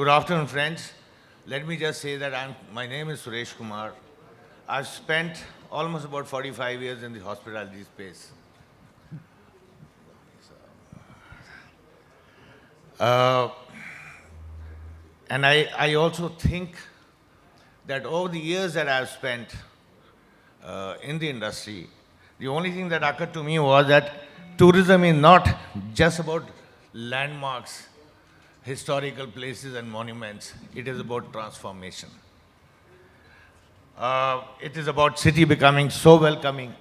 afternoon, friends. Let me just say that my name is Suresh Kumar. I've spent almost about 45 years in the hospitality space. And I also think that over the years that I've spent in the industry, the only thing that occurred to me was that tourism is not just about landmarks, historical places and monuments. It is about transformation. It is about city becoming so welcoming,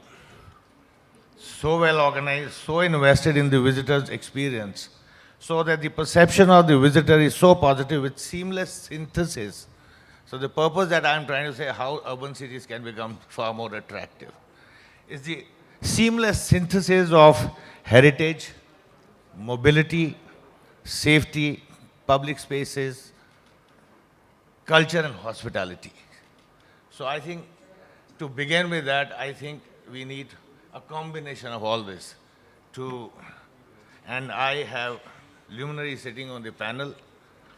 so well organized, so invested in the visitor's experience, so that the perception of the visitor is so positive with seamless synthesis. So the purpose that I'm trying to say how urban cities can become far more attractive is the seamless synthesis of heritage, mobility, safety, public spaces, culture and hospitality. So I think to begin with that, I think we need a combination of all this and I have luminaries sitting on the panel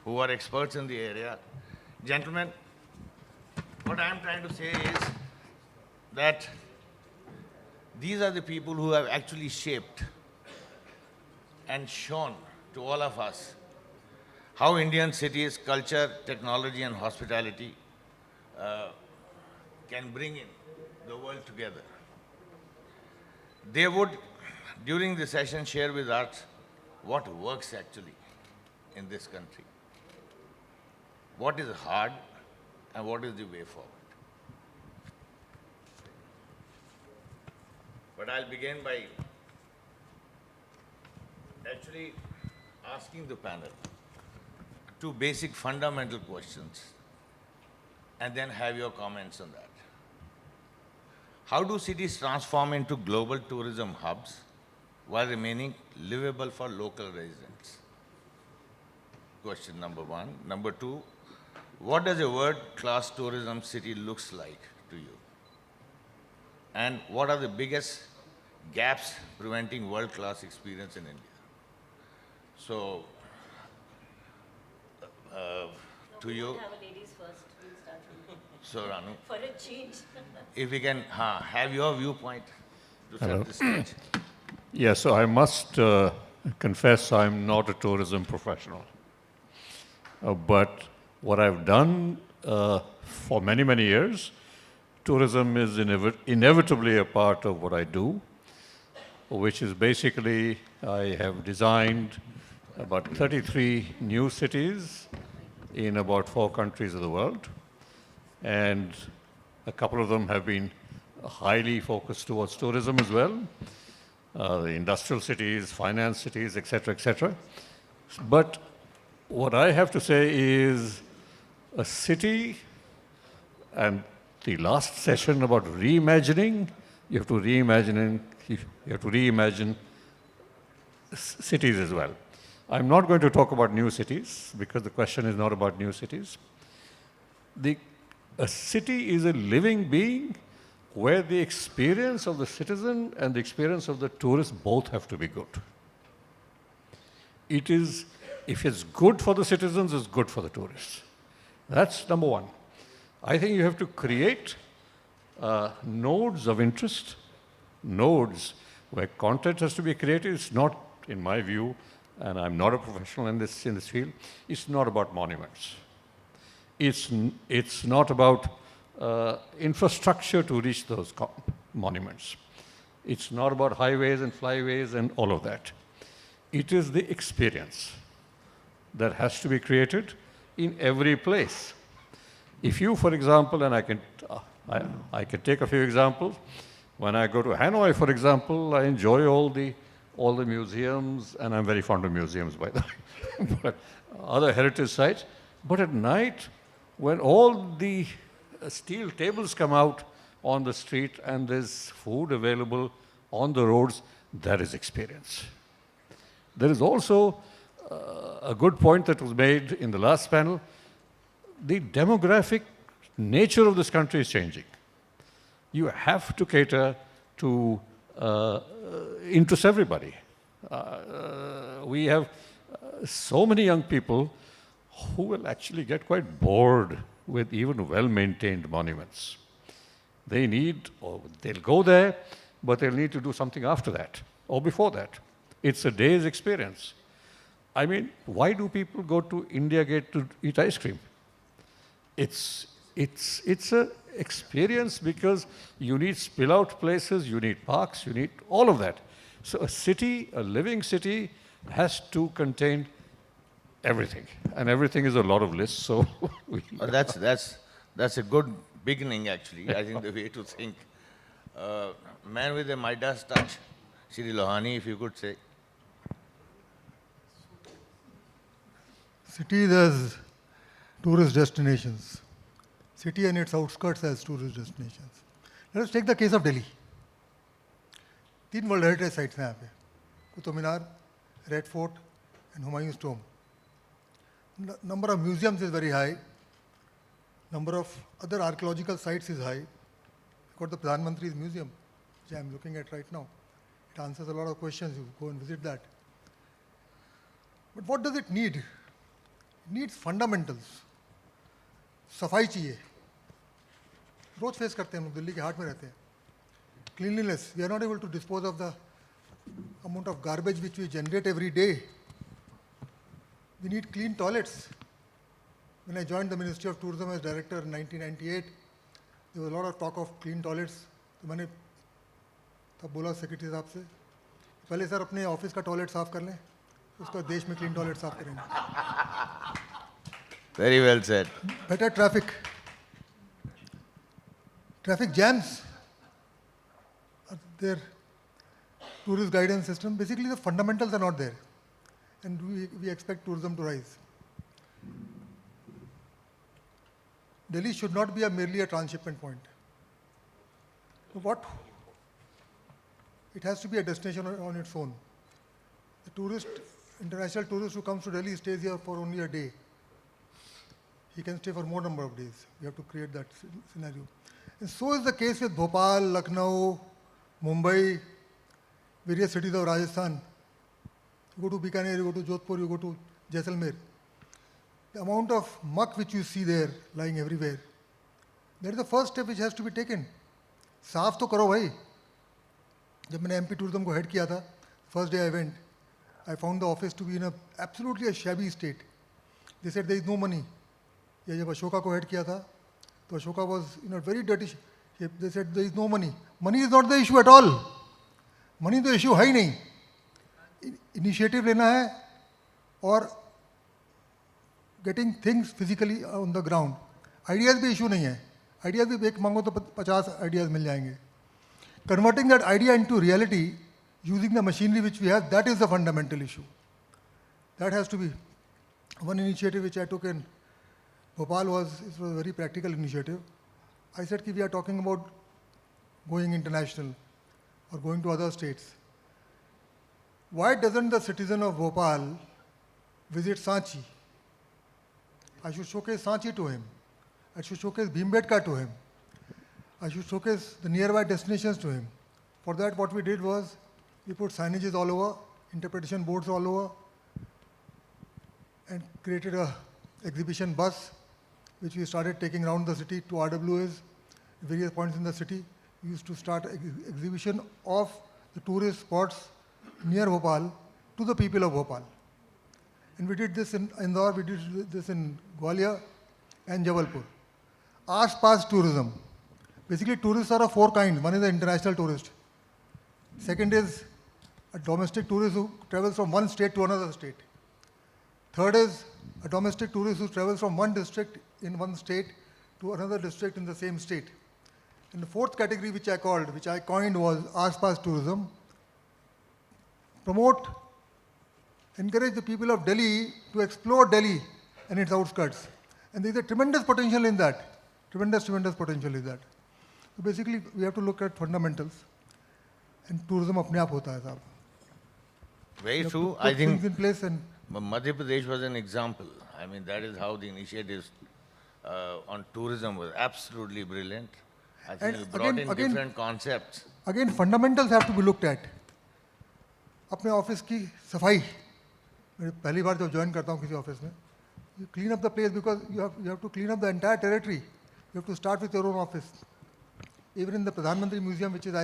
who are experts in the area. Gentlemen, what I'm trying to say is that these are the people who have actually shaped and shown to all of us how Indian cities, culture, technology and hospitality can bring in the world together. They would, during the session, share with us what works actually in this country, what is hard and what is the way forward. But I'll begin by actually asking the panel two basic fundamental questions and then have your comments on that. How do cities transform into global tourism hubs while remaining livable for local residents? Question number one. Number two, what does a world-class tourism city looks like to you? And what are the biggest gaps preventing world-class experience in India? So, to you. We'll have a ladies first. We'll start from So, Ranu. For a change. If we can have your viewpoint to set the stage. Yes, so I must confess I'm not a tourism professional. But what I've done for many, many years, tourism is inevitably a part of what I do, which is basically I have designed about 33 new cities in about 4 countries of the world. And a couple of them have been highly focused towards tourism as well. The industrial cities, finance cities, etc., etc. But what I have to say is a city, and the last session about reimagining, you have to reimagine cities as well. I'm not going to talk about new cities because the question is not about new cities. A city is a living being where the experience of the citizen and the experience of the tourist both have to be good. If it's good for the citizens, it's good for the tourists. That's number one. I think you have to create nodes of interest, nodes where content has to be created. It's not, in my view, and I'm not a professional in this field, it's not about monuments. It's not about infrastructure to reach those monuments. It's not about highways and flyways and all of that. It is the experience that has to be created in every place. If you, for example, and I can take a few examples. When I go to Hanoi, for example, I enjoy all the museums, and I'm very fond of museums, by the way, but other heritage sites. But at night, when all the steel tables come out on the street and there's food available on the roads, that is experience. There is also a good point that was made in the last panel. The demographic nature of this country is changing. You have to cater to interest everybody. We have so many young people who will actually get quite bored with even well-maintained monuments. They need, or they'll go there, but they'll need to do something after that or before that. It's a day's experience. I mean, why do people go to India Gate to eat ice cream? It's a experience because you need spill-out places, you need parks, you need all of that. So a city, a living city, has to contain everything, and everything is a lot of lists. So That's a good beginning, actually. I think the way to think. Man with a Midas touch, Shri Lohani, if you could say. Cities as tourist destinations. City and its outskirts as tourist destinations. Let us take the case of Delhi. 3 World Heritage sites हैं यहाँ पे. Qutub Minar, Red Fort, and Humayun's Tomb. Number of museums is very high. Number of other archaeological sites is high. Got the Pradhan Mantri's museum, which I am looking at right now. It answers a lot of questions. You go and visit that. But what does it need? It needs fundamentals. सफाई चाहिए. रोज face करते हैं हम लोग, दिल्ली के heart में रहते हैं. Cleanliness. We are not able to dispose of the amount of garbage which we generate every day. We need clean toilets. When I joined the Ministry of Tourism as director in 1998, there was a lot of talk of clean toilets. तो मैंने तब बोला secretary साहब से, पहले sir अपने office का toilet साफ कर लें, उसका देश में क्लीन टॉयलेट साफ करेंगे. Very well said. Better traffic. Traffic jams are there. Tourist guidance system. Basically, the fundamentals are not there. And we expect tourism to rise. Delhi should not be merely a transshipment point. So what? It has to be a destination on its own. The international tourist who comes to Delhi stays here for only a day. He can stay for more number of days. We have to create that scenario. And so is the case with Bhopal, Lucknow, Mumbai, various cities of Rajasthan. You go to Bikaner, you go to Jodhpur, you go to Jaisalmer. The amount of muck which you see there lying everywhere, that is the first step which has to be taken. साफ तो करो भाई. जब मैंने MP tourism को head किया था, first day I went, I found the office to be in absolutely a shabby state. They said there is no money. या जब अशोका को हेड किया था तो Ashoka was in a very dirty shape. They said there is no money. Money is not the issue at all. Money तो issue है ही नहीं. Initiative लेना है और getting things physically on the ground. Ideas भी issue नहीं है. Ideas भी एक मांगो तो 50 ideas मिल जाएंगे. Converting that idea into reality using the machinery which we have, that is the fundamental issue. That has to be one initiative which I took in Bhopal was a very practical initiative. I said that we are talking about going international or going to other states. Why doesn't the citizen of Bhopal visit Sanchi? I should showcase Sanchi to him. I should showcase Bhimbetka to him. I should showcase the nearby destinations to him. For that, what we did was we put signages all over, interpretation boards all over, and created a exhibition bus which we started taking around the city to RWAs, various points in the city. We used to start exhibition of the tourist spots near Bhopal to the people of Bhopal. And we did this in Indore, we did this in Gwalior and Jabalpur. Aas-paas tourism. Basically, tourists are of 4 kinds. One is the international tourist. Second is a domestic tourist who travels from one state to another state. Third is a domestic tourist who travels from one district in one state to another district in the same state. And the fourth category which I coined was Aas-paas tourism. Encourage the people of Delhi to explore Delhi and its outskirts. And there is a tremendous potential in that. Tremendous potential is that. So basically, we have to look at fundamentals. And tourism अपने आप होता है साहब. Very true. I think in place and Madhya Pradesh was an example. I mean, that is how the initiatives on tourism was absolutely brilliant. I think you brought in different concepts. Again, fundamentals have to be looked at. अपने office की सफाई. मैं पहली बार जब join करता हूँ किसी office में, You clean up the place because you have to clean up the entire territory. You have to start with your own office. Even in the Pradhan Mantri Museum, which is,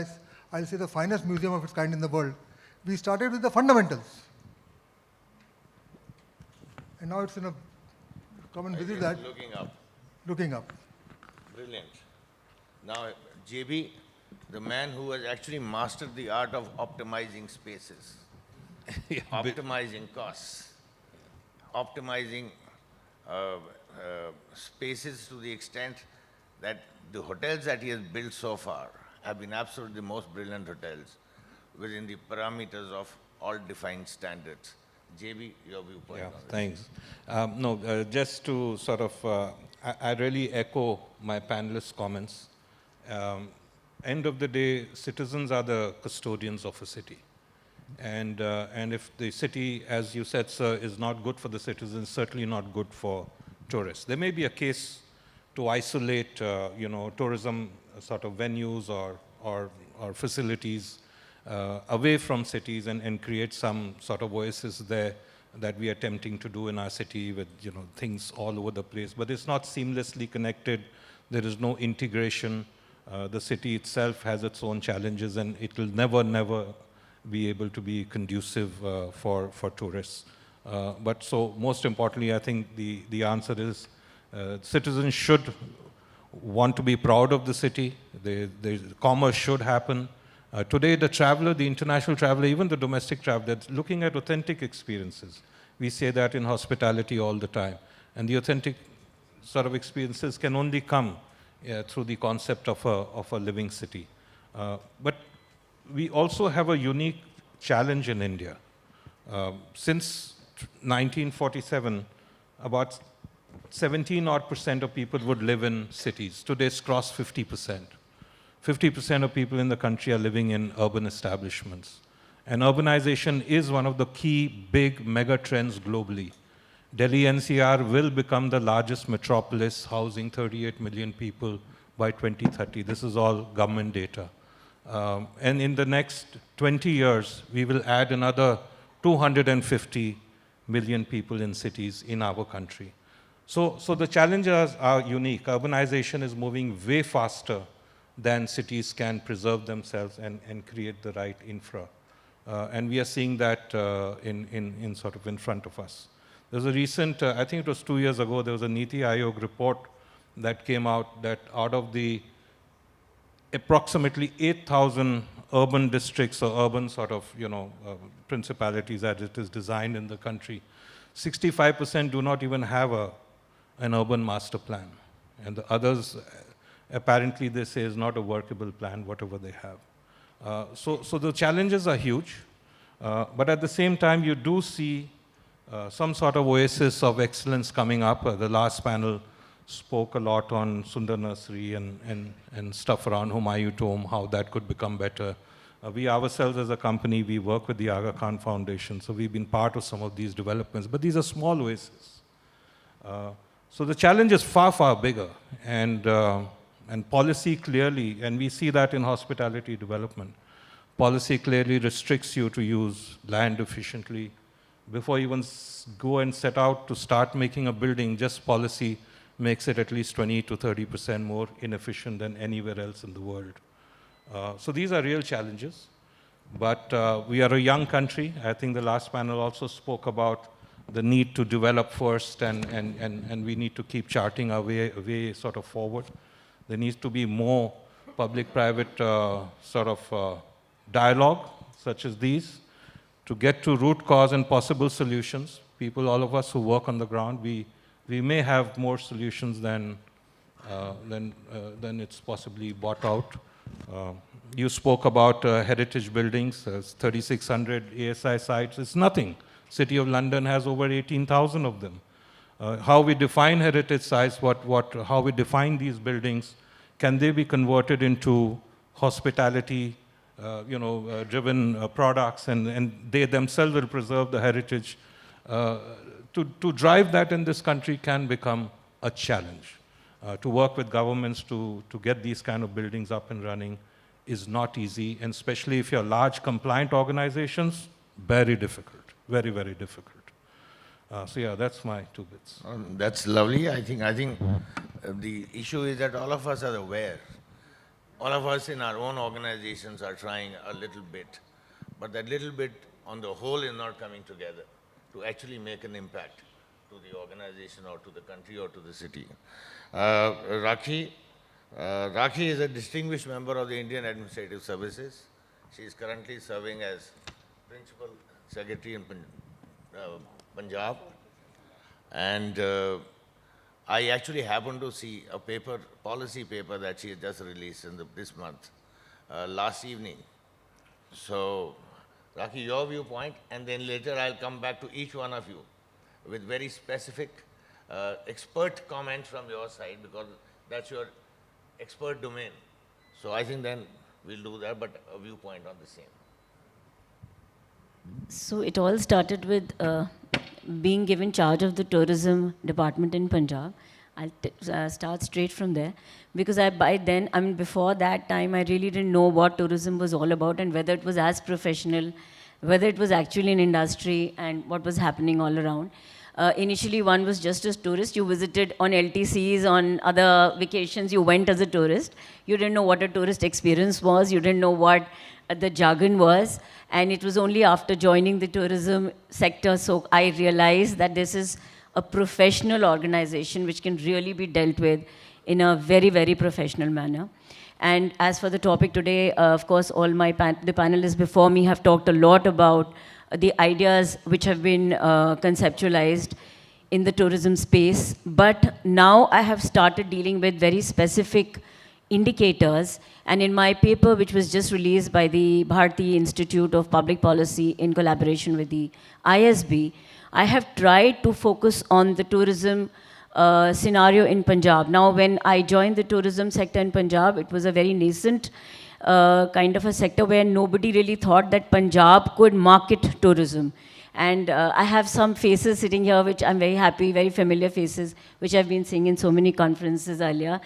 I'll say, the finest museum of its kind in the world, we started with the fundamentals. And now it's in a, come and visit that. Looking up. Looking up. Brilliant. Now, JB, the man who has actually mastered the art of optimizing spaces, optimizing costs, optimizing spaces to the extent that the hotels that he has built so far have been absolutely the most brilliant hotels within the parameters of all defined standards. JB, your viewpoint on this. Thanks. Just to sort of, I really echo my panelists' comments. End of the day, citizens are the custodians of a city. And if the city, as you said, sir, is not good for the citizens, certainly not good for tourists. There may be a case to isolate, tourism sort of venues or facilities away from cities and create some sort of oasis there that we are attempting to do in our city with, things all over the place. But it's not seamlessly connected. There is no integration. The city itself has its own challenges, and it will never be able to be conducive for tourists. But so most importantly, I think the answer is citizens should want to be proud of the city. The commerce should happen. Today, the traveler, the international traveler, even the domestic traveler, looking at authentic experiences. We say that in hospitality all the time. And the authentic sort of experiences can only come through the concept of a living city. But we also have a unique challenge in India. Since 1947, about 17% of people would live in cities. Today it's crossed 50%. 50% of people in the country are living in urban establishments. And urbanization is one of the key big mega trends globally. Delhi NCR will become the largest metropolis, housing 38 million people by 2030. This is all government data. And in the next 20 years, we will add another 250 million people in cities in our country. So the challenges are unique. Urbanization is moving way faster than cities can preserve themselves and create the right infra. And we are seeing that in sort of in front of us. There's a recent, I think it was 2 years ago, there was a Niti Aayog report that came out that out of the approximately 8,000 urban districts or urban sort of, principalities as it is designed in the country, 65% do not even have an urban master plan. And the others, apparently they say is not a workable plan, whatever they have. So the challenges are huge, but at the same time you do see some sort of oasis of excellence coming up. The last panel spoke a lot on Sundar Nursery and stuff around Humayun Tomb, how that could become better. We ourselves as a company, we work with the Aga Khan Foundation, so we've been part of some of these developments, but these are small oases. So the challenge is far, far bigger, and policy clearly, and we see that in hospitality development, policy clearly restricts you to use land efficiently. Before you even go and set out to start making a building, just policy makes it at least 20 to 30% more inefficient than anywhere else in the world. So these are real challenges, but we are a young country. I think the last panel also spoke about the need to develop first, and we need to keep charting our way sort of forward. There needs to be more public-private sort of dialogue, such as these, to get to root cause and possible solutions. People, all of us who work on the ground, we may have more solutions than it's possibly bought out. You spoke about heritage buildings, 3,600 ASI sites. It's nothing. City of London has over 18,000 of them. How we define heritage sites, how we define these buildings, can they be converted into hospitality, driven products, and they themselves will preserve the heritage. To drive that in this country can become a challenge. To work with governments to get these kind of buildings up and running is not easy, and especially if you're large compliant organizations, very difficult, very, very difficult. So yeah, that's my 2 bits. That's lovely. I think the issue is that all of us are aware. All of us in our own organizations are trying a little bit, but that little bit on the whole is not coming together to actually make an impact to the organization or to the country or to the city. Rakhee, Rakhee is a distinguished member of the Indian Administrative Services. She is currently serving as Principal Secretary in Punjab. And I actually happened to see a paper, policy paper that she had just released in this month, last evening. So, Rakhee, your viewpoint, and then later I'll come back to each one of you with very specific expert comments from your side, because that's your expert domain. So I think then we'll do that, but a viewpoint on the same. So it all started with being given charge of the tourism department in Punjab. I'll start straight from there, because by then, I mean, before that time, I really didn't know what tourism was all about and whether it was as professional, whether it was actually an industry, and what was happening all around. Initially, one was just as tourist. You visited on LTCs, on other vacations, you went as a tourist. You didn't know what a tourist experience was. You didn't know what the jargon was. And it was only after joining the tourism sector, so I realized that this is a professional organization which can really be dealt with in a very, very professional manner. And as for the topic today, of course, all the panelists before me have talked a lot about the ideas which have been conceptualized in the tourism space. But now I have started dealing with very specific indicators. And in my paper, which was just released by the Bharati Institute of Public Policy in collaboration with the ISB, I have tried to focus on the tourism scenario in Punjab. Now, when I joined the tourism sector in Punjab, it was a very nascent kind of a sector where nobody really thought that Punjab could market tourism. And I have some faces sitting here which I'm very happy, very familiar faces, which I've been seeing in so many conferences earlier.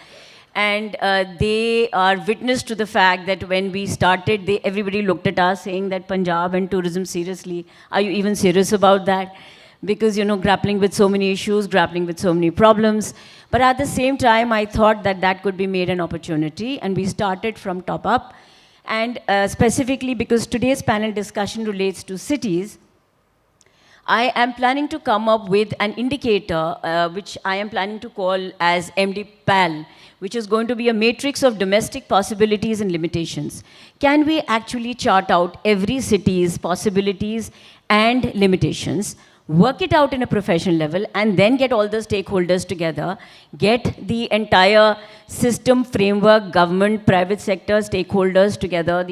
And they are witness to the fact that when we started, everybody looked at us saying that Punjab and tourism, seriously, are you even serious about that? Because, you know, grappling with so many issues, grappling with so many problems. But at the same time, I thought that that could be made an opportunity, and we started from top up. And specifically because today's panel discussion relates to cities, I am planning to come up with an indicator, which I am planning to call as MD-PAL, which is going to be a matrix of domestic possibilities and limitations. Can we actually chart out every city's possibilities and limitations, work it out in a professional level, and then get all the stakeholders together, get the entire system, framework, government, private sector stakeholders together,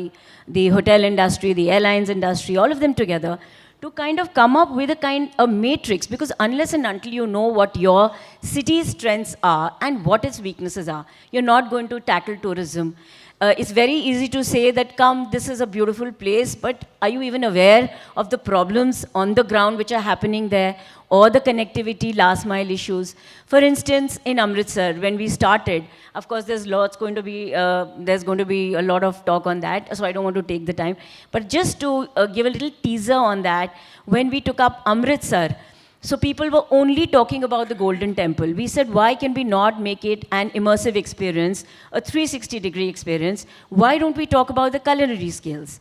the hotel industry, the airlines industry, all of them together, to kind of come up with a matrix, because unless and until you know what your city's strengths are and what its weaknesses are, you're not going to tackle tourism. It's very easy to say that, come, this is a beautiful place, but are you even aware of the problems on the ground which are happening there, or the connectivity, last mile issues? For instance, in Amritsar, when we started, of course, there's going to be a lot of talk on that, so I don't want to take the time. But just to give a little teaser on that, when we took up Amritsar, so people were only talking about the Golden Temple. We said, why can we not make it an immersive experience, a 360-degree experience? Why don't we talk about the culinary skills?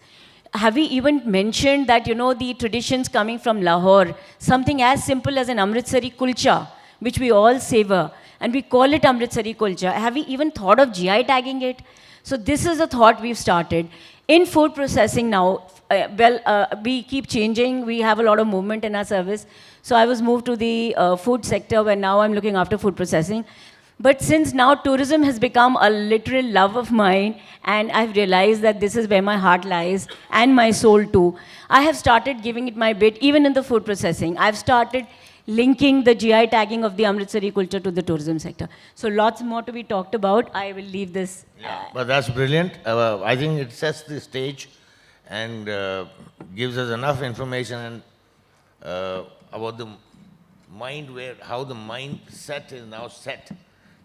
Have we even mentioned that, you know, the traditions coming from Lahore, something as simple as an Amritsari kulcha, which we all savor, and we call it Amritsari kulcha. Have we even thought of GI tagging it? So this is a thought we've started. In food processing now, we keep changing. We have a lot of movement in our service. So I was moved to the food sector, where now I'm looking after food processing. But since now tourism has become a literal love of mine, and I've realized that this is where my heart lies, and my soul too, I have started giving it my bit, even in the food processing. I've started linking the GI tagging of the Amritsari culture to the tourism sector. So lots more to be talked about. I will leave this. But that's brilliant. I think it sets the stage and gives us enough information about the mind, how the mindset is now set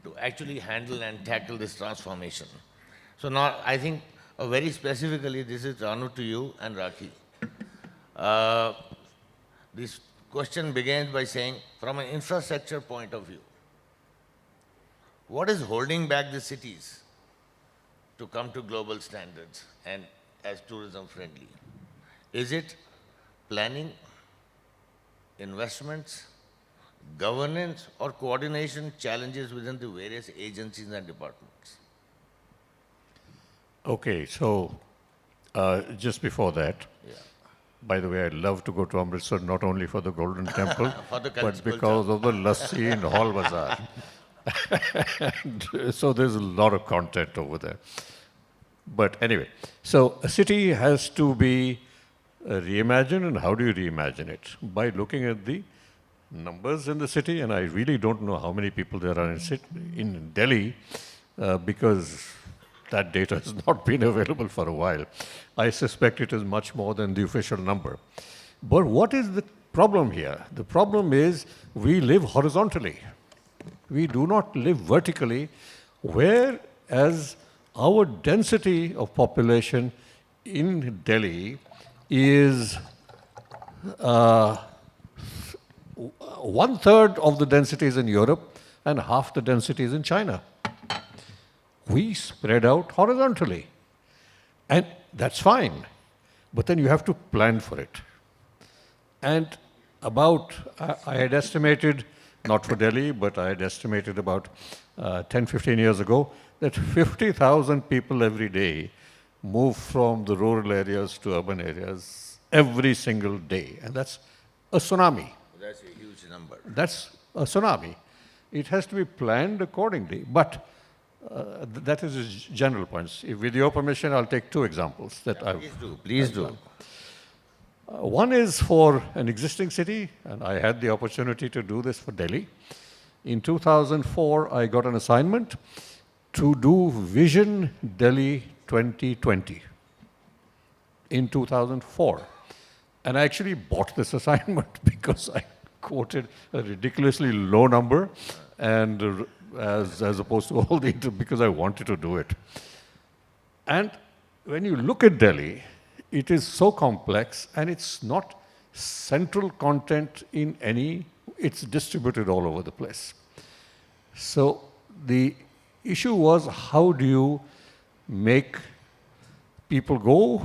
to actually handle and tackle this transformation. So now I think very specifically this is Ranu to you and Rakhee. This question begins by saying, from an infrastructure point of view, what is holding back the cities to come to global standards and as tourism friendly? Is it planning, investments, governance, or coordination challenges within the various agencies and departments? Okay, so just before that, Yeah. by the way, I love to go to Amritsar not only for the Golden Temple, For the but culture. because of the lassi and Hall Bazaar. And so there's a lot of content over there. But anyway, so a city has to be reimagined, and how do you reimagine it? By looking at the numbers in the city, and I really don't know how many people there are in Delhi, because that data has not been available for a while. I suspect it is much more than the official number. But what is the problem here? The problem is we live horizontally. We do not live vertically, whereas our density of population in Delhi is 1/3 of the density is in Europe and half the density is in China. We spread out horizontally. And that's fine. But then you have to plan for it. And I had estimated, not for Delhi, but I had estimated about 10, 15 years ago, that 50,000 people every day move from the rural areas to urban areas every single day. And that's a tsunami. That's a huge number. That's a tsunami. It has to be planned accordingly. But that is his general points. With your permission, I'll take two examples that Please do. One is for an existing city, and I had the opportunity to do this for Delhi. In 2004, I got an assignment to do Vision Delhi 2020 in 2004. And I actually bought this assignment because I quoted a ridiculously low number, and as opposed to all the, because I wanted to do it. And when you look at Delhi, it is so complex, and it's not central content in any, it's distributed all over the place. So the issue was, how do you make people go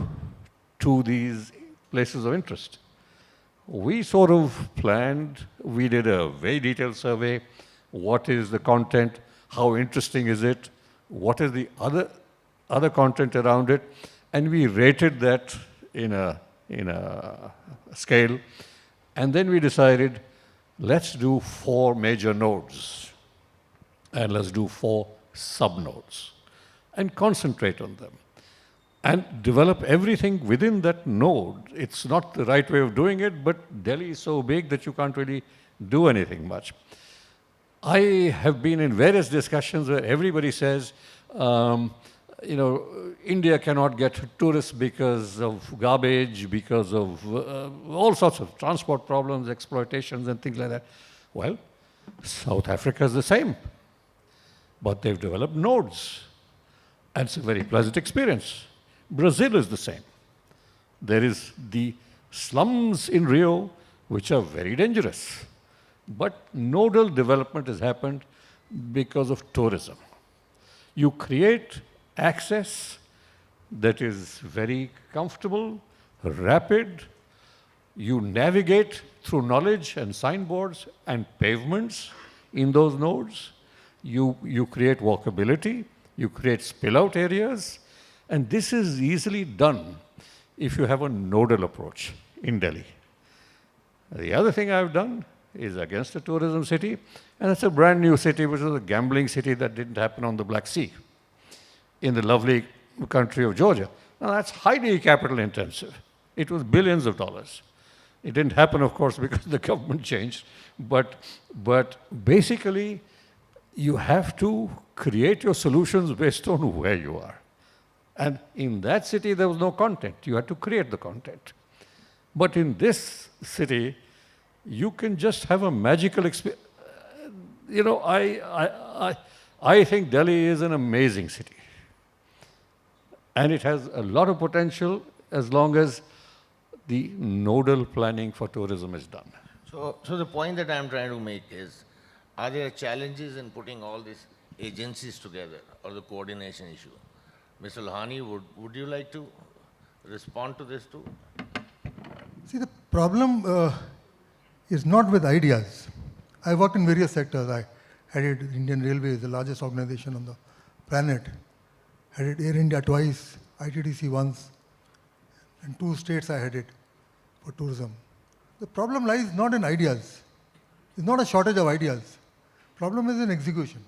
to these places of interest? We sort of planned, we did a very detailed survey. What is the content? How interesting is it? What is the other content around it? And we rated that in a scale. And then we decided, let's do 4 major nodes. And let's do 4 sub-nodes. And concentrate on them. And develop everything within that node. It's not the right way of doing it, but Delhi is so big that you can't really do anything much. I have been in various discussions where everybody says, India cannot get tourists because of garbage, because of all sorts of transport problems, exploitations, and things like that. Well, South Africa is the same. But they've developed nodes. And it's a very pleasant experience. Brazil is the same. There is the slums in Rio, which are very dangerous. But nodal development has happened because of tourism. You create access that is very comfortable, rapid. You navigate through knowledge and signboards and pavements in those nodes. You create walkability. You create spill-out areas. And this is easily done if you have a nodal approach in Delhi. The other thing I've done is against a tourism city, and it's a brand new city, which is a gambling city that didn't happen on the Black Sea, in the lovely country of Georgia. Now that's highly capital intensive. It was billions of dollars. It didn't happen, of course, because the government changed, but basically you have to create your solutions based on where you are. And in that city, there was no content. You had to create the content. But in this city, you can just have a magical experience. I think Delhi is an amazing city. And it has a lot of potential as long as the nodal planning for tourism is done. So the point that I'm trying to make is, are there challenges in putting all these agencies together or the coordination issue? Mr. Lohani, would you like to respond to this too? See, the problem is not with ideas. I worked in various sectors. I headed Indian Railways, the largest organization on the planet. Headed Air India twice, ITDC once, and 2 states I headed for tourism. The problem lies not in ideas. It's not a shortage of ideas. Problem is in execution.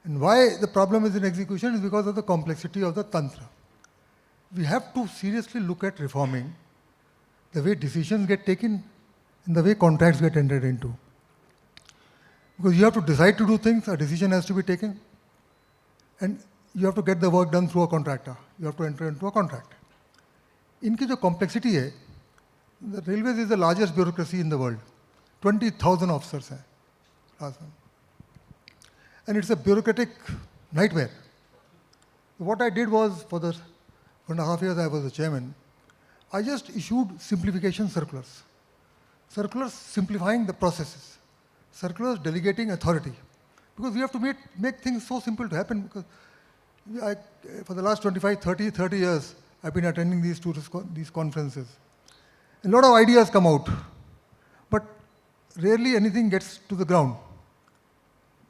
And why the problem is in execution is because of the complexity of the tantra. We have to seriously look at reforming the way decisions get taken and the way contracts get entered into. Because you have to decide to do things, a decision has to be taken, and you have to get the work done through a contractor. You have to enter into a contract. इनकी जो complexity है, the railways is the largest bureaucracy in the world. 20,000 officers हैं, last one. And it's a bureaucratic nightmare. What I did was, for the 1.5 years I was the chairman, I just issued simplification circulars. Circulars simplifying the processes. Circulars delegating authority. Because we have to make things so simple to happen. Because for the last 30 years, I've been attending these conferences. A lot of ideas come out, but rarely anything gets to the ground.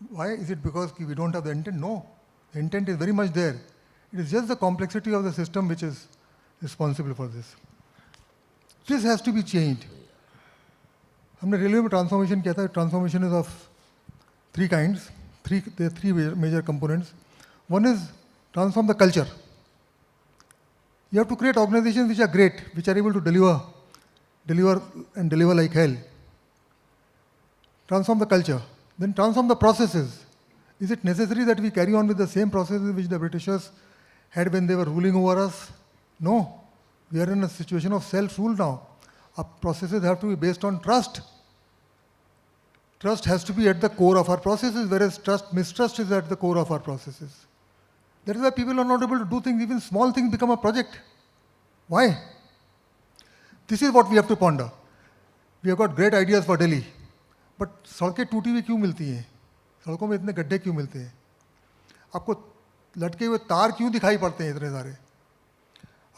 Why? Is it because we don't have the intent? No. The intent is very much there. It is just the complexity of the system which is responsible for this. This has to be changed. हमने railway में transformation किया था. Transformation is of 3 kinds. There are 3 major components. One is transform the culture. You have to create organizations which are great, which are able to deliver like hell. Transform the culture. Then transform the processes. Is it necessary that we carry on with the same processes which the Britishers had when they were ruling over us? No. We are in a situation of self-rule now. Our processes have to be based on trust. Trust has to be at the core of our processes, whereas mistrust is at the core of our processes. That is why people are not able to do things. Even small things become a project. Why? This is what we have to ponder. We have got great ideas for Delhi. But सड़कें टूटी हुई क्यों मिलती हैं? सड़कों में इतने गड्ढे क्यों मिलते हैं? आपको लटके हुए तार क्यों दिखाई पड़ते हैं इतने सारे?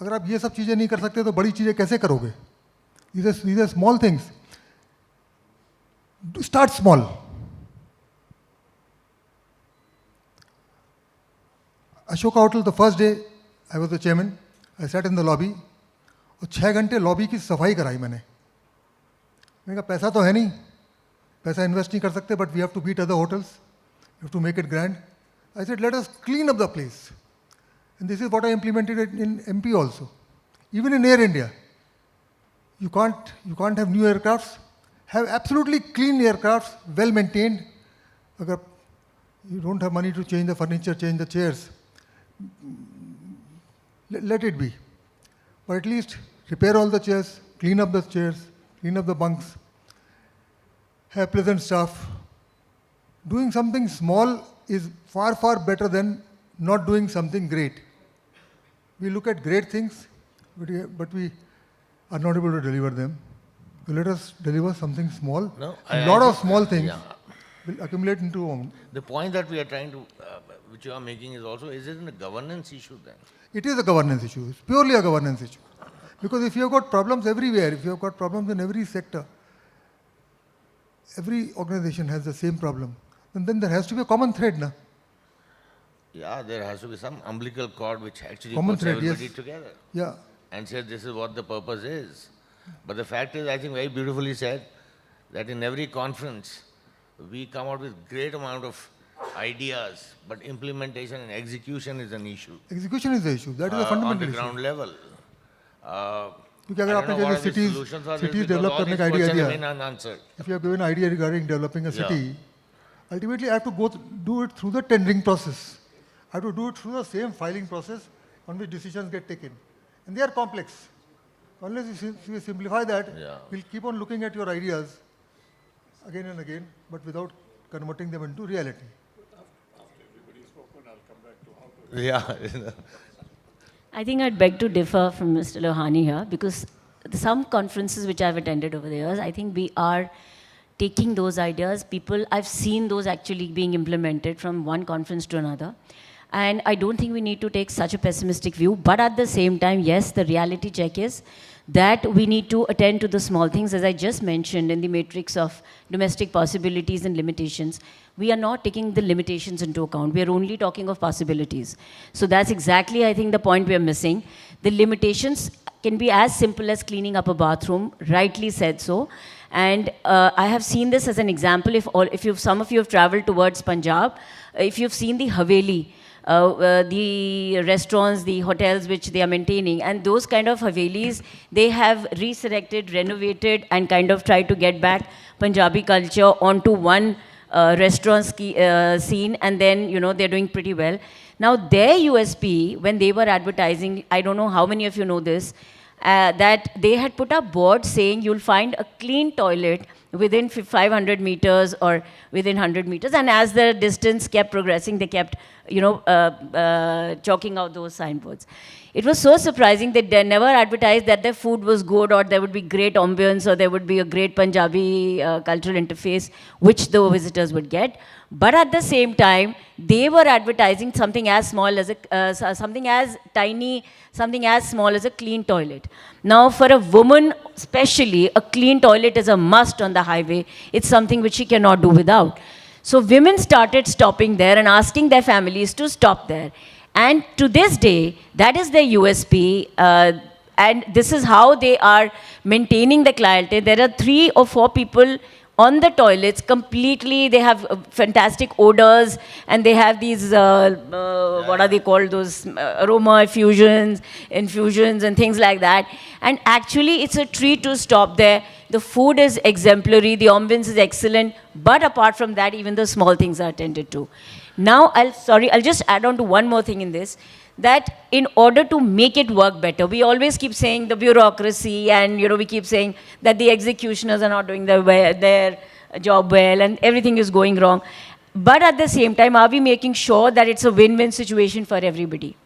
अगर आप ये सब चीज़ें नहीं कर सकते तो बड़ी चीज़ें कैसे करोगे? These are small things. Start small. Ashoka Hotel, the first day I was the chairman, I sat in the lobby और 6 घंटे लॉबी की सफाई कराई मैंने कहा पैसा तो है नहीं, पैसा इन्वेस्ट नहीं कर सकते, but we have to beat other hotels, we have to make it grand. I said, let us clean up the place. And this is what I implemented in MP also. Even in Air India, you can't have new aircrafts. Have absolutely clean aircrafts, well maintained. Agar you don't have money to change the furniture, change the chairs, let it be. But at least repair all the chairs, clean up the chairs, clean up the bunks, have pleasant staff. Doing something small is far, far better than not doing something great. We look at great things, but we are not able to deliver them. So let us deliver something small. No, a lot of small things will accumulate into... The point that we are trying to, which you are making is also, is it a governance issue then? It is a governance issue. It's purely a governance issue. Because if you have got problems everywhere, if you have got problems in every sector, every organization has the same problem, and then there has to be a common thread, na? Yeah, there has to be some umbilical cord which actually Common puts thread, everybody yes. together. Yeah. And says this is what the purpose is. But the fact is, I think very beautifully said, that in every conference, we come out with great amount of ideas, but implementation and execution is an issue. Execution is the issue. That is a fundamental on the issue. ground level. क्योंकि अगर आपने जैसे cities develop करने का idea दिया, if you have given an idea regarding developing a city, ultimately I have to do it through the tendering process. I have to do it through the same filing process on which decisions get taken. And they are complex. Unless you simplify that, we'll keep on looking at your ideas again and again, but without converting them into reality. After everybody's spoken, I'll come back to how to... Yeah. I think I'd beg to differ from Mr. Lohani here, because some conferences which I've attended over the years, I think we are taking those ideas. I've seen those actually being implemented from one conference to another. And I don't think we need to take such a pessimistic view. But at the same time, yes, the reality check is that we need to attend to the small things. As I just mentioned in the matrix of domestic possibilities and limitations, we are not taking the limitations into account. We are only talking of possibilities. So that's exactly, I think, the point we are missing. The limitations can be as simple as cleaning up a bathroom, rightly said so. And I have seen this as an example. Some of you have traveled towards Punjab, if you've seen the Haveli, the restaurants, the hotels which they are maintaining, and those kind of Havelis, they have resurrected, renovated, and kind of tried to get back Punjabi culture onto one restaurant scene, and then, you know, they're doing pretty well. Now, their USP, when they were advertising, I don't know how many of you know this, that they had put up boards saying you'll find a clean toilet within 500 meters or within 100 meters. And as the distance kept progressing, they kept, you know, chalking out those signboards. It was so surprising that they never advertised that their food was good or there would be great ambience or there would be a great Punjabi cultural interface which the visitors would get. But at the same time, they were advertising something as small as something as tiny, something as small as a clean toilet. Now, for a woman, especially, a clean toilet is a must on the highway. It's something which she cannot do without. So women started stopping there and asking their families to stop there. And to this day, that is their USP. And this is how they are maintaining the clientele. There are 3 or 4 people on the toilets completely. They have fantastic odors, and they have these, what are they called, those aroma infusions and things like that. And actually, it's a treat to stop there. The food is exemplary, the ambience is excellent, but apart from that, even the small things are attended to. Now, I'll just add on to one more thing in this, that in order to make it work better, we always keep saying the bureaucracy, and, you know, we keep saying that the executioners are not doing their job well and everything is going wrong. But at the same time, are we making sure that it's a win-win situation for everybody?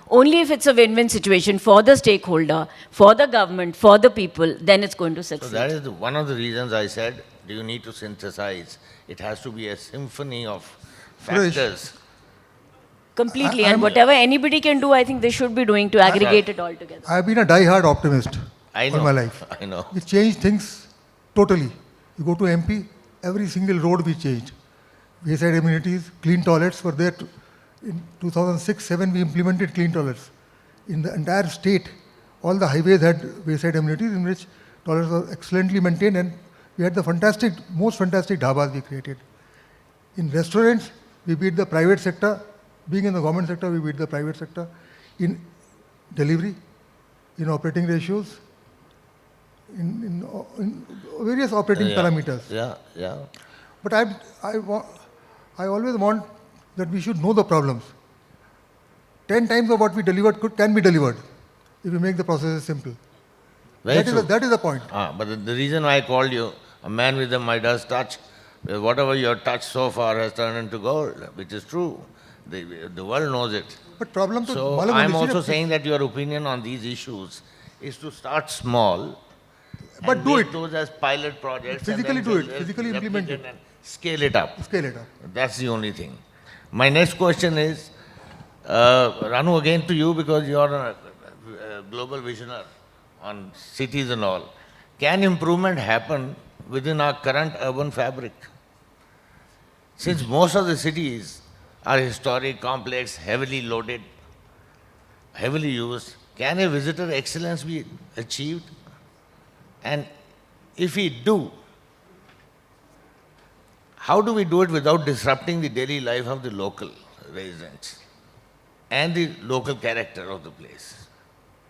Only if it's a win-win situation for the stakeholder, for the government, for the people, then it's going to succeed. So that is one of the reasons I said, do you need to synthesize? It has to be a symphony of factors. Completely, and whatever anybody can do, I think they should be doing to aggregate it all together. I've been a die-hard optimist I all know, my life. I know. We changed things totally. You go to MP, every single road we changed. Wayside amenities, clean toilets were there. In 2006-07, we implemented clean toilets. In the entire state, all the highways had wayside amenities in which toilets were excellently maintained, and we had the most fantastic dhabas we created. In restaurants, we beat the private sector. Being in the government sector, we beat the private sector. In delivery, in operating ratios, in various operating parameters. Yeah. But I always want that we should know the problems. 10 times of what we delivered can be delivered if we make the processes simple. That is the point. But the reason I called you, a man with a Midas touch, whatever you have touched so far has turned into gold, which is true. The world knows it. But problem to So I'm also saying that your opinion on these issues is to start small, but and do make it. those as pilot projects. Physically and then do it. just Physically implement replicate it. and scale it up. Scale it up. That's the only thing. My next question is, Ranu, again to you, because you are a global visionary on cities and all. Can improvement happen within our current urban fabric? Since most of the cities are historic, complex, heavily loaded, heavily used, can a visitor excellence be achieved? And if we do, how do we do it without disrupting the daily life of the local residents and the local character of the place?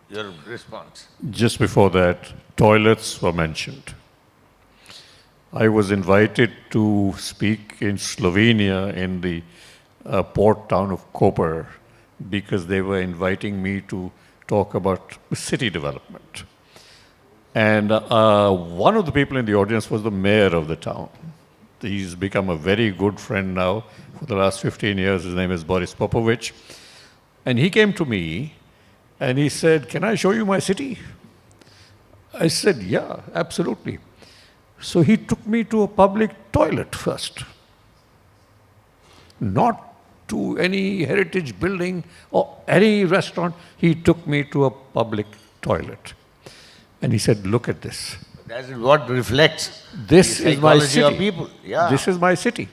Your response. Just before that, toilets were mentioned. I was invited to speak in Slovenia in the port town of Koper because they were inviting me to talk about city development. And one of the people in the audience was the mayor of the town. He's become a very good friend now for the last 15 years. His name is Boris Popovich. And he came to me and he said, "Can I show you my city?" I said, yeah, absolutely. So he took me to a public toilet first. Not to any heritage building or any restaurant. He took me to a public toilet. And he said, look at this. That is what reflects This the is my psychology of city. people. Yeah. This is my city.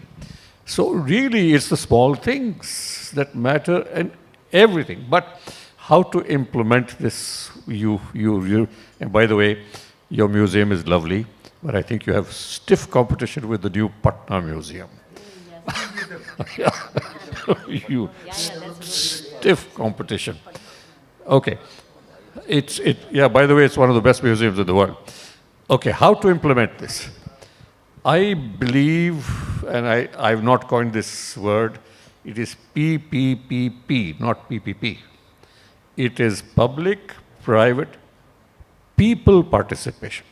So really, it's the small things that matter and everything. But how to implement this, and by the way, your museum is lovely, but I think you have stiff competition with the new Patna Museum. You stiff competition. Okay. Yeah, by the way, it's one of the best museums in the world. Okay, how to implement this? I believe, and I've not coined this word, it is PPPP, not PPP. It is public, private, people participation.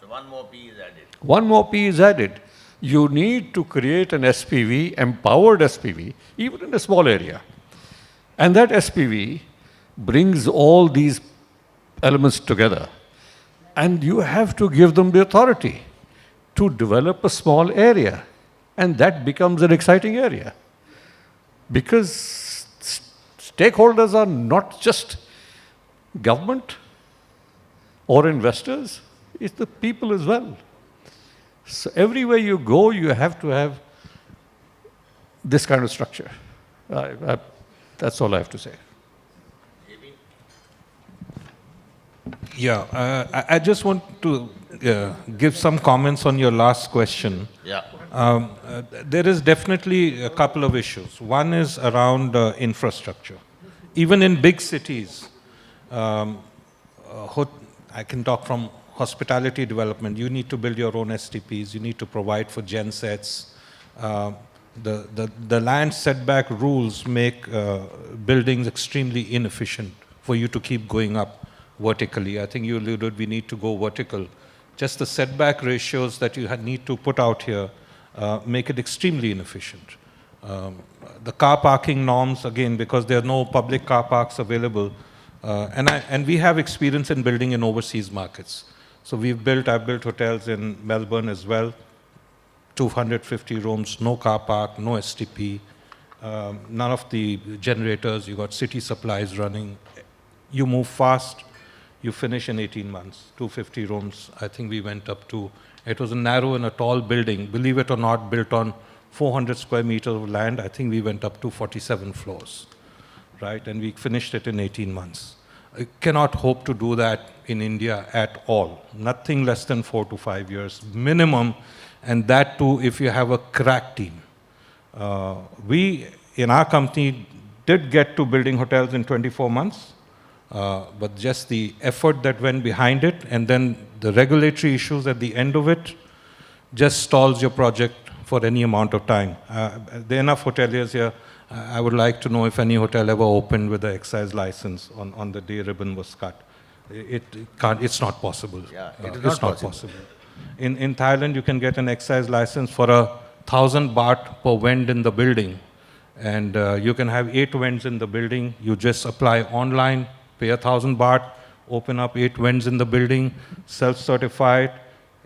So one more P is added. One more P is added. You need to create an SPV, empowered SPV, even in a small area. And that SPV brings all these elements together. And you have to give them the authority to develop a small area. And that becomes an exciting area. Because stakeholders are not just government or investors, it's the people as well. So everywhere you go, you have to have this kind of structure. That's all I have to say. Yeah, I just want to give some comments on your last question. Yeah. There is definitely a couple of issues. One is around infrastructure. Even in big cities, I can talk from hospitality development. You need to build your own STPs. You need to provide for gen sets. The land setback rules make buildings extremely inefficient for you to keep going up vertically. I think you alluded we need to go vertical. Just the setback ratios that you need to put out here make it extremely inefficient. The car parking norms, again, because there are no public car parks available, and we have experience in building in overseas markets. So I've built hotels in Melbourne as well, 250 rooms, no car park, no STP, none of the generators, you got city supplies running. You move fast, you finish in 18 months, 250 rooms. I think we went up to, it was a narrow and a tall building, believe it or not, built on 400 square meters of land. I think we went up to 47 floors, right? And we finished it in 18 months. I cannot hope to do that in India at all. Nothing less than 4 to 5 years minimum, and that too if you have a crack team. We, in our company, did get to building hotels in 24 months, but just the effort that went behind it, and then the regulatory issues at the end of it, just stalls your project for any amount of time. There are enough hoteliers here. I would like to know if any hotel ever opened with an excise license on the day ribbon was cut. It's not possible. Yeah, It's not possible. In Thailand, you can get an excise license for 1,000 baht per vent in the building. And you can have 8 vents in the building. You just apply online, pay 1,000 baht, open up 8 vents in the building, self-certified.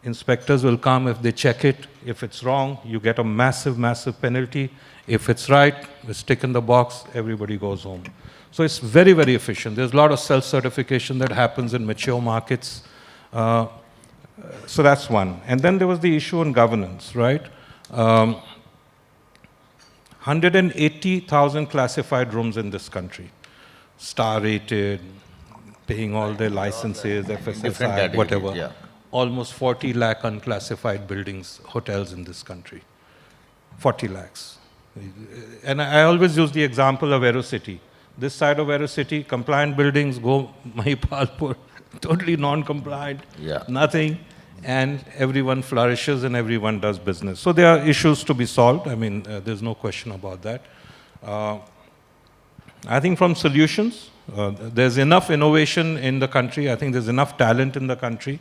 Inspectors will come if they check it. If it's wrong, you get a massive, massive penalty. If it's right, it's tick in the box, everybody goes home. So it's very, very efficient. There's a lot of self-certification that happens in mature markets. So that's one. And then there was the issue on governance, right? 180,000 classified rooms in this country, star rated, paying all their licenses, FSSI, whatever. Yeah. Almost 40 lakh unclassified buildings, hotels in this country. 40 lakhs. And I always use the example of Aerocity. This side of Aerocity, compliant buildings go Mahipalpur, totally non-compliant, nothing, and everyone flourishes and everyone does business. So there are issues to be solved. I mean, there's no question about that. I think from solutions, there's enough innovation in the country. I think there's enough talent in the country.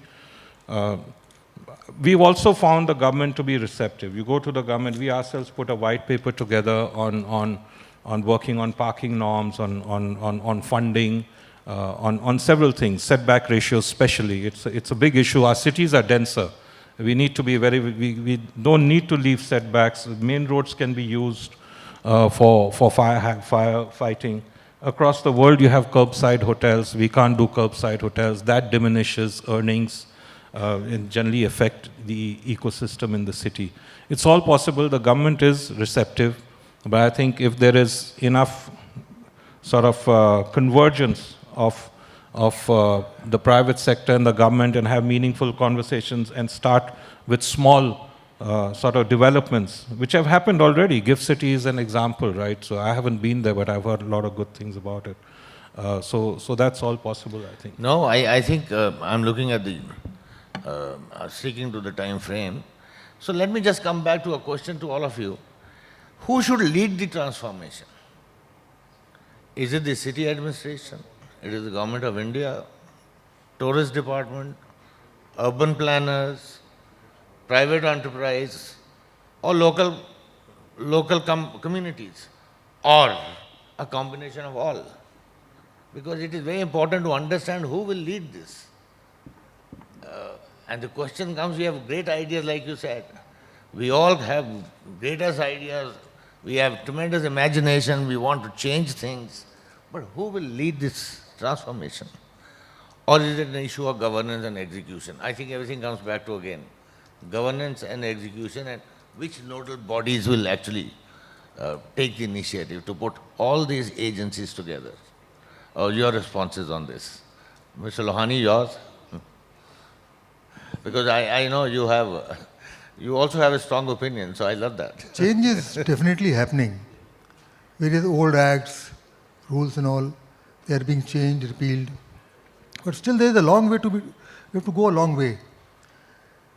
We've also found the government to be receptive. You go to the government, we ourselves put a white paper together on working on parking norms, on funding. on several things, setback ratios especially. It's a big issue. Our cities are denser. We need to be we don't need to leave setbacks. Main roads can be used for firefighting. Across the world, you have curbside hotels. We can't do curbside hotels. That diminishes earnings and generally affect the ecosystem in the city. It's all possible. The government is receptive. But I think if there is enough sort of convergence of the private sector and the government and have meaningful conversations and start with small sort of developments, which have happened already. GIFT City is an example, right? So I haven't been there, but I've heard a lot of good things about it. So that's all possible, I think. No, I think I'm looking at the, sticking to the time frame. So let me just come back to a question to all of you. Who should lead the transformation? Is it the city administration? It is the government of India, tourist department, urban planners, private enterprise, or local communities, or a combination of all. Because it is very important to understand who will lead this. And the question comes, we have great ideas like you said. We all have greatest ideas, we have tremendous imagination, we want to change things. But who will lead this transformation? Or is it an issue of governance and execution? I think everything comes back to, again, governance and execution, and which nodal bodies will actually take the initiative to put all these agencies together. Your responses on this. Mr. Lohani, yours? Because I know you also have a strong opinion, so I love that. Change is definitely happening. Various old acts, rules and all, they are being changed, repealed. But still there is a long way to be, we have to go a long way.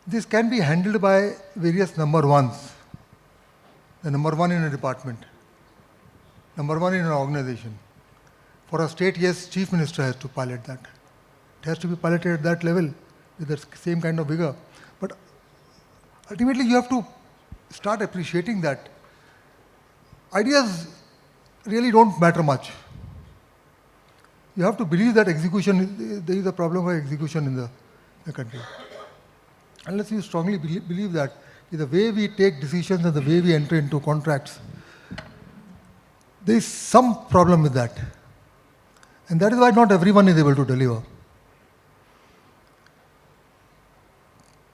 This can be handled by various number ones. The number one in a department, number one in an organization. For a state, yes, chief minister has to pilot that. It has to be piloted at that level with the same kind of vigor. But ultimately you have to start appreciating that ideas really don't matter much. You have to believe that execution, there is a problem of execution in the country. Unless you strongly believe that, the way we take decisions and the way we enter into contracts, there is some problem with that. And that is why not everyone is able to deliver.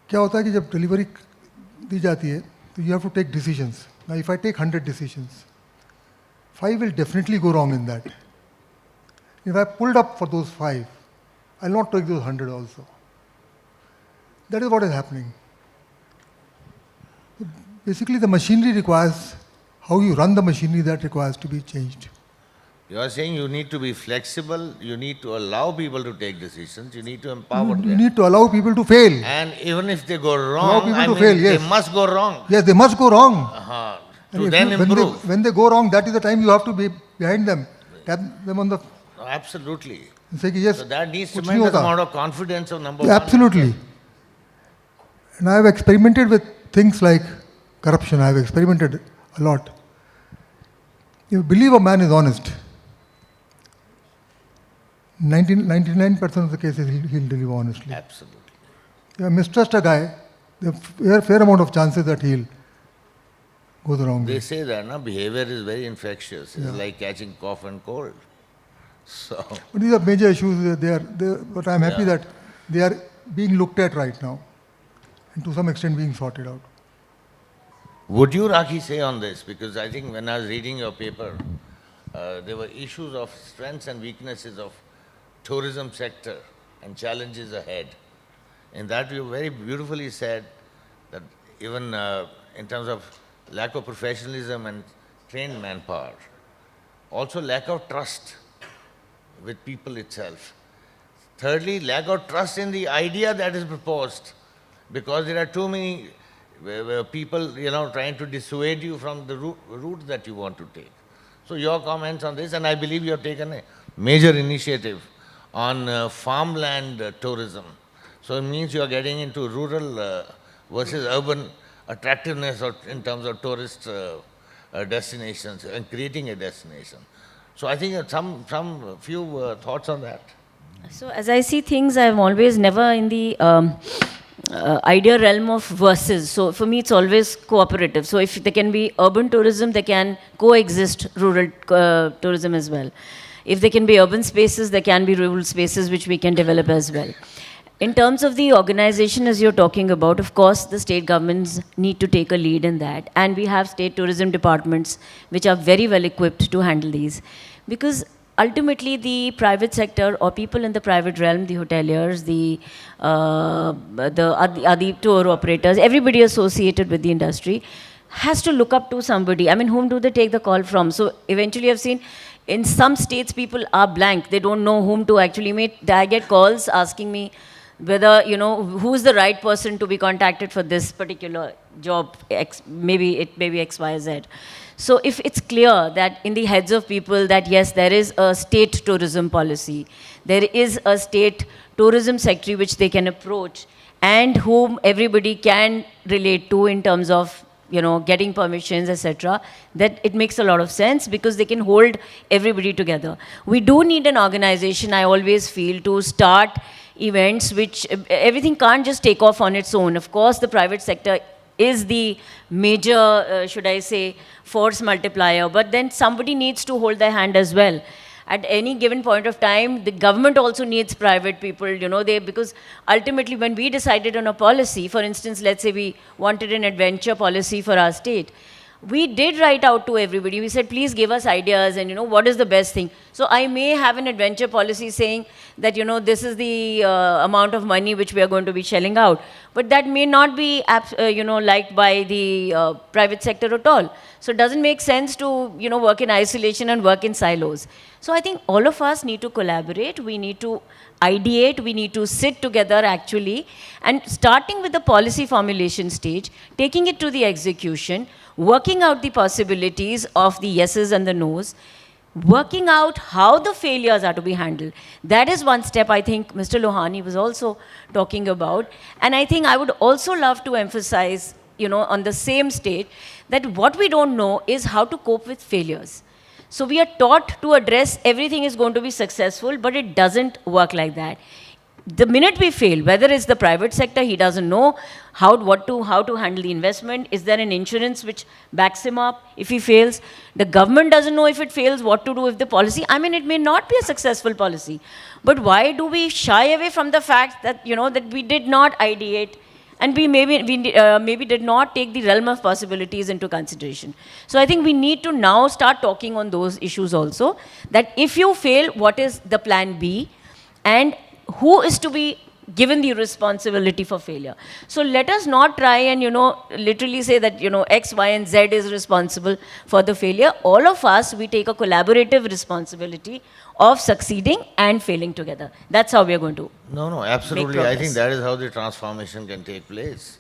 क्या होता है कि जब delivery दी जाती है, तो you have to take decisions. Now if I take 100 decisions, 5 will definitely go wrong in that. If I pulled up for those 5, I'll not take those 100 also. That is what is happening. Basically, the machinery requires, how you run the machinery, that requires to be changed. You are saying you need to be flexible, you need to allow people to take decisions, you need to empower them. You need to allow people to fail. And even if they go Allow wrong, people I to mean, fail, yes. they must go wrong. Yes, they must go wrong. To And then if improve. when they go wrong, that is the time you have to be behind them, tap them on the, Absolutely. and say, yes, So that needs kuch nahi tremendous hota. amount of confidence of number Yeah, one. absolutely. And I have experimented with things like corruption. I have experimented a lot. You believe a man is honest, 99% of the cases he'll deliver honestly. Absolutely. You mistrust a guy, there are a fair amount of chances that he'll go the wrong They way. say that behavior is very infectious. It's like catching cough and cold. So, But these are major issues. But I'm happy Yeah. that they are being looked at right now, and to some extent being sorted out. would you, Rakhee, say on this? Because I think when I was reading your paper, there were issues of strengths and weaknesses of tourism sector and challenges ahead. In that you very beautifully said that even in terms of lack of professionalism and trained manpower, also lack of trust with people itself. Thirdly, lack of trust in the idea that is proposed, because there are too many people, trying to dissuade you from the route that you want to take. So your comments on this, and I believe you have taken a major initiative on farmland tourism. So it means you are getting into rural versus urban attractiveness in terms of tourist destinations and creating a destination. So I think few thoughts on that. So as I see things, I'm always never in the idea realm of versus. So for me, it's always cooperative. So if there can be urban tourism, they can coexist rural tourism as well. If there can be urban spaces, there can be rural spaces which we can develop as well. In terms of the organization, as you're talking about, of course, the state governments need to take a lead in that. And we have state tourism departments which are very well equipped to handle these. Because ultimately, the private sector or people in the private realm, the hoteliers, the tour operators, everybody associated with the industry, has to look up to somebody. I mean, whom do they take the call from? So eventually, I've seen in some states, people are blank. They don't know whom to actually meet. I get calls asking me whether, who's the right person to be contacted for this particular job, maybe it may be X, Y, Z. So if it's clear that in the heads of people that yes, there is a state tourism policy, there is a state tourism secretary which they can approach and whom everybody can relate to in terms of getting permissions, etc., that it makes a lot of sense because they can hold everybody together. We do need an organization, I always feel, to start events which everything can't just take off on its own. Of course, the private sector is the major, should I say, force multiplier, but then somebody needs to hold their hand as well. At any given point of time, the government also needs private people, because ultimately when we decided on a policy, for instance, let's say we wanted an adventure policy for our state, we did write out to everybody. We said, please give us ideas and, what is the best thing. So I may have an adventure policy saying that, this is the amount of money which we are going to be shelling out. But that may not be, liked by the private sector at all. So it doesn't make sense to, work in isolation and work in silos. So I think all of us need to collaborate. We need to ideate. We need to sit together actually. And starting with the policy formulation stage, taking it to the execution, working out the possibilities of the yeses and the nos, working out how the failures are to be handled. That is one step I think Mr. Lohani was also talking about. And I think I would also love to emphasize, on the same stage, that what we don't know is how to cope with failures. So we are taught to address everything is going to be successful, but it doesn't work like that. The minute we fail, whether it's the private sector, he doesn't know how to handle the investment. Is there an insurance which backs him up if he fails? The government doesn't know if it fails, what to do with the policy. I mean, it may not be a successful policy. But why do we shy away from the fact that, that we did not ideate and we maybe did not take the realm of possibilities into consideration. So I think we need to now start talking on those issues also, that if you fail, what is the plan B? And who is to be given the responsibility for failure? So let us not try and, literally say that, X, Y, and Z is responsible for the failure. All of us, we take a collaborative responsibility of succeeding and failing together. That's how we are going to No, absolutely. I think that is how the transformation can take place.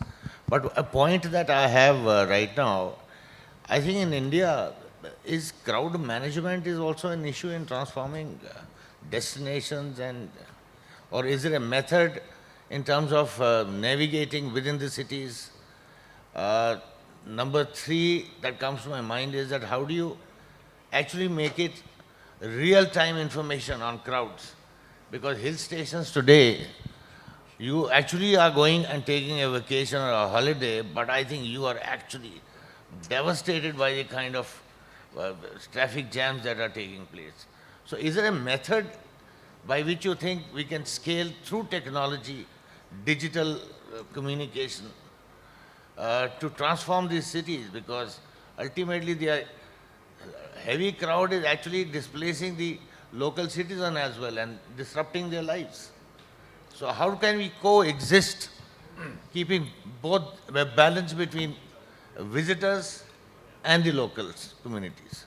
But a point that I have right now, I think in India, is crowd management is also an issue in transforming destinations or is it a method in terms of navigating within the cities? Number three that comes to my mind is that how do you actually make it real-time information on crowds? Because hill stations today, you actually are going and taking a vacation or a holiday, but I think you are actually devastated by the kind of traffic jams that are taking place. So is there a method by which you think we can scale through technology, digital communication, to transform these cities? Because ultimately the heavy crowd is actually displacing the local citizen as well and disrupting their lives. So how can we coexist, keeping both a balance between visitors and the local communities?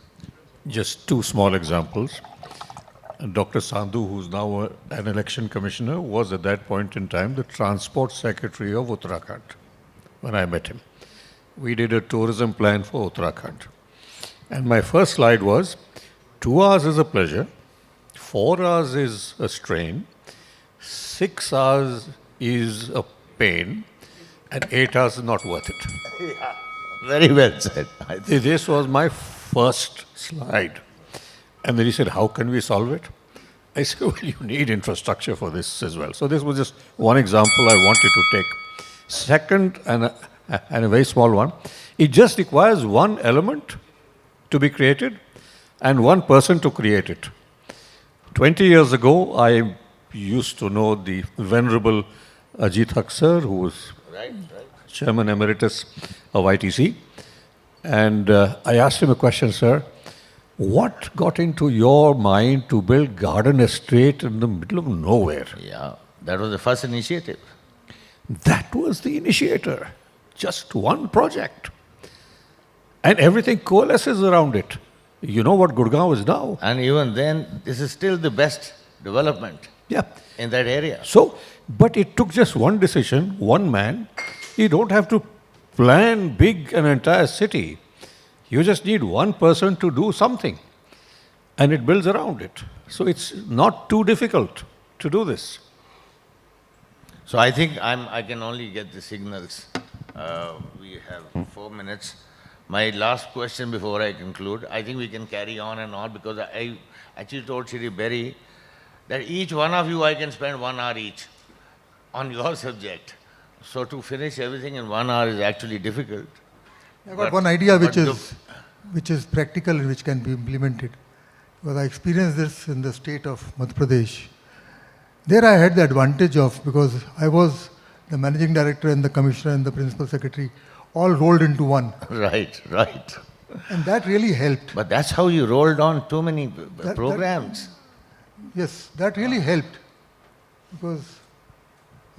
Just two small examples. Dr. Sandhu, who's now an election commissioner, was at that point in time the transport secretary of Uttarakhand when I met him. We did a tourism plan for Uttarakhand. And my first slide was, 2 hours is a pleasure, 4 hours is a strain, 6 hours is a pain, and 8 hours is not worth it. Yeah, very well said. This was my first slide. And then he said, how can we solve it? I said, well, you need infrastructure for this as well. So this was just one example I wanted to take. Second, and a very small one, it just requires one element to be created and one person to create it. 20 years ago, I used to know the Venerable Ajit Haq sir, who was Chairman Emeritus of ITC. And I asked him a question, sir. What got into your mind to build garden estate in the middle of nowhere? Yeah, that was the first initiative. That was the initiator. Just one project. And everything coalesces around it. You know what Gurgaon is now. And even then, this is still the best development Yeah. in that area. So, but it took just one decision, one man. You don't have to plan big an entire city. You just need one person to do something. And it builds around it. So it's not too difficult to do this. So I think I can only get the signals. We have 4 minutes. My last question before I conclude, I think we can carry on and on because I actually told Shri Berry that each one of you I can spend 1 hour each on your subject. So to finish everything in 1 hour is actually difficult. I got one idea but which is practical and which can be implemented. Because I experienced this in the state of Madhya Pradesh. There I had the advantage of, because I was the managing director and the commissioner and the principal secretary all rolled into one. Right, right. And that really helped. But that's how you rolled on too many programs. Yes, that really helped. Because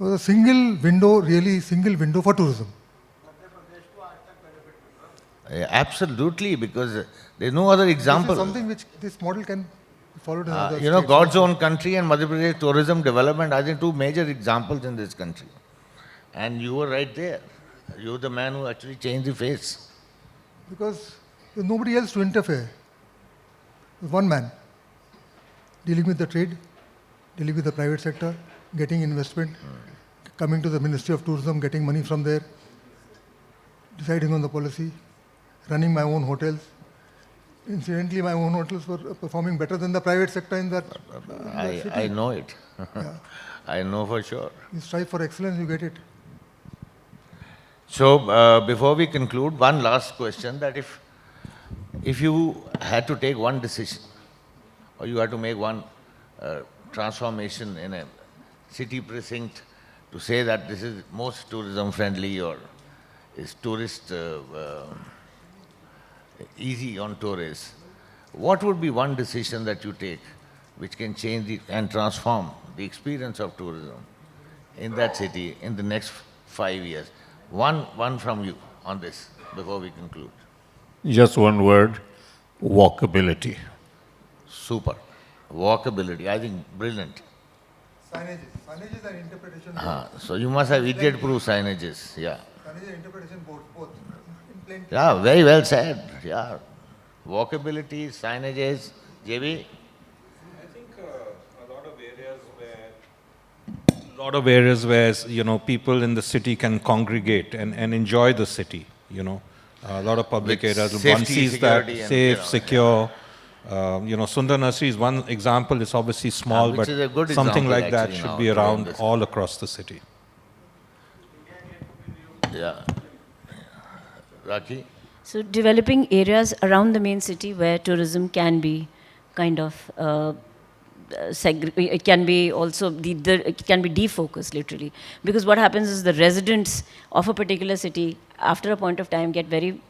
it was a single window for tourism. Absolutely, because there's no other example. This is something which this model can be followed in other You know, states God's also. own country and Madhya Pradesh tourism development, I think 2 major examples in this country. And you were right there. You were the man who actually changed the face. Because there's nobody else to interfere. There's one man dealing with the trade, dealing with the private sector, getting investment, coming to the Ministry of Tourism, getting money from there, deciding on the policy, running my own hotels. Incidentally, my own hotels were performing better than the private sector in that city. I know it. Yeah. I know for sure. You strive for excellence, you get it. So, before we conclude, one last question, that if you had to take one decision, or you had to make one transformation in a city precinct to say that this is most tourism friendly or is tourist easy on tourists, what would be one decision that you take which can change and transform the experience of tourism in that city in the next 5 years? One from you on this before we conclude. Just one word, walkability. Super. Walkability, I think brilliant. Signages. Signages and interpretation. So you must have idiot-proof signages, yeah. Signage and interpretation both. In plain Yeah, very well said, yeah. Walkability, signages, JB? I think a lot of areas where you know people in the city can congregate and enjoy the city. You know, a lot of public With areas. One safety, sees that security and, safe, you know, secure. You know, Sundar Nursery is one example. It's obviously small, which but is a good something example like that actually should now be to around this. all across the city. Yeah. Rakhee? So developing areas around the main city where tourism can be kind of it can be also it can be defocused literally, because what happens is the residents of a particular city after a point of time get very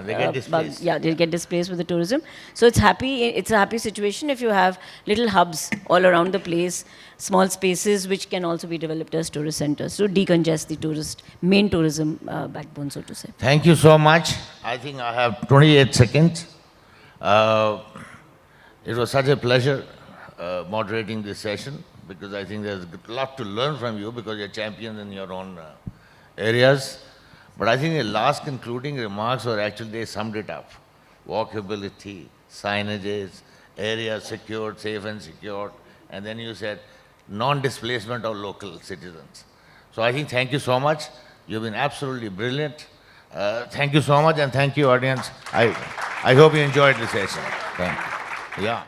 They get displaced. they get displaced with the tourism. So it's a happy situation if you have little hubs all around the place, small spaces which can also be developed as tourist centers to decongest the main tourism backbone, so to say. Thank you so much. I think I have 28 seconds. It was such a pleasure moderating this session, because I think there's a lot to learn from you because you're champions in your own areas. But I think the last concluding remarks were actually, they summed it up. Walkability, signages, areas secured, safe and secured, and then you said non-displacement of local citizens. So I think thank you so much. You've been absolutely brilliant. Thank you so much, and thank you, audience. I hope you enjoyed the session. Thank you. Yeah.